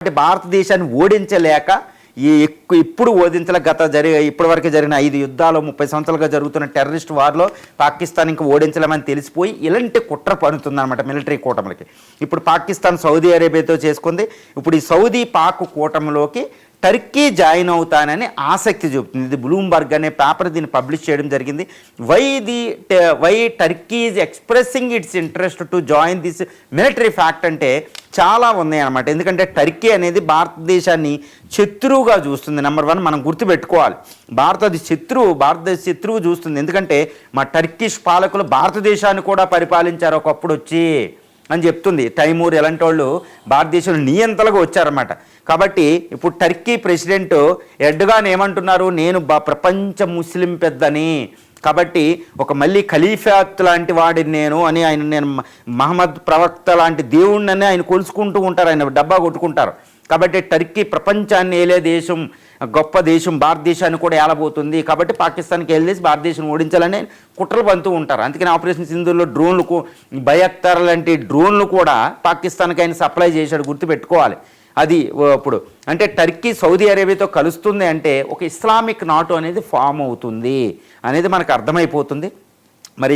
భారతదేశాన్ని ఓడించలేక ఇప్పుడు ఇప్పటివరకు జరిగిన 5 యుద్ధాలు 30 సంవత్సరాలుగా జరుగుతున్న టెర్రరిస్ట్ వార్లో పాకిస్తాన్ ఇంకా ఓడించలేమని తెలిసిపోయి ఇలాంటి కుట్ర పడుతుందన్నమాట మిలిటరీ కూటమిలకి. ఇప్పుడు పాకిస్తాన్ సౌదీ అరేబియాతో చేసుకుంది. ఇప్పుడు ఈ సౌదీ పాక్ కూటమిలోకి టర్కీ జాయిన్ ఆసక్తి చూపుతుంది. ఇది బ్లూంబర్గ్ అనే పేపర్ దీన్ని పబ్లిష్ చేయడం జరిగింది. Why Turkey is expressing its interest to join this military fact అంటే చాలా ఉన్నాయి అన్నమాట. ఎందుకంటే టర్కీ అనేది భారతదేశాన్ని శత్రువుగా చూస్తుంది. నెంబర్ 1 మనం గుర్తుపెట్టుకోవాలి. భారతదేశ శత్రువు చూస్తుంది. ఎందుకంటే మా టర్కిష్ పాలకులు భారతదేశాన్ని కూడా పరిపాలించారు ఒకప్పుడు వచ్చి అని చెప్తుంది. తైమూర్ ఎలాంటి వాళ్ళు భారతదేశంలో నియంతలుగా వచ్చారన్నమాట. కాబట్టి ఇప్పుడు టర్కీ ప్రెసిడెంట్ ఎర్డోగాన్ ఏమంటున్నారు, నేను ప్రపంచ ముస్లిం పెద్దని, కాబట్టి ఒక మళ్ళీ ఖలీఫాత్ లాంటి వాడిని నేను మహమ్మద్ ప్రవక్త లాంటి దేవుణ్ణి ఆయన కొలుసుకుంటూ ఉంటారు, ఆయన డబ్బా కొట్టుకుంటారు. కాబట్టి టర్కీ ప్రపంచాన్ని ఏలే దేశం, గొప్ప దేశం, భారతదేశాన్ని కూడా ఏలబోతుంది. కాబట్టి పాకిస్తాన్కి వెళ్ళేసి భారతదేశం ఓడించాలని కుట్రలు పంతూ ఉంటారు. అందుకని ఆపరేషన్ సింధూర్లో డ్రోన్లకు బయక్తర్ లాంటి డ్రోన్లు కూడా పాకిస్తాన్కి ఆయన సప్లై చేశాడు, గుర్తుపెట్టుకోవాలి. అది ఇప్పుడు అంటే టర్కీ సౌదీ అరేబియాతో కలుస్తుంది అంటే ఒక ఇస్లామిక్ నాటో అనేది ఫామ్ అవుతుంది అనేది మనకు అర్థమైపోతుంది. మరి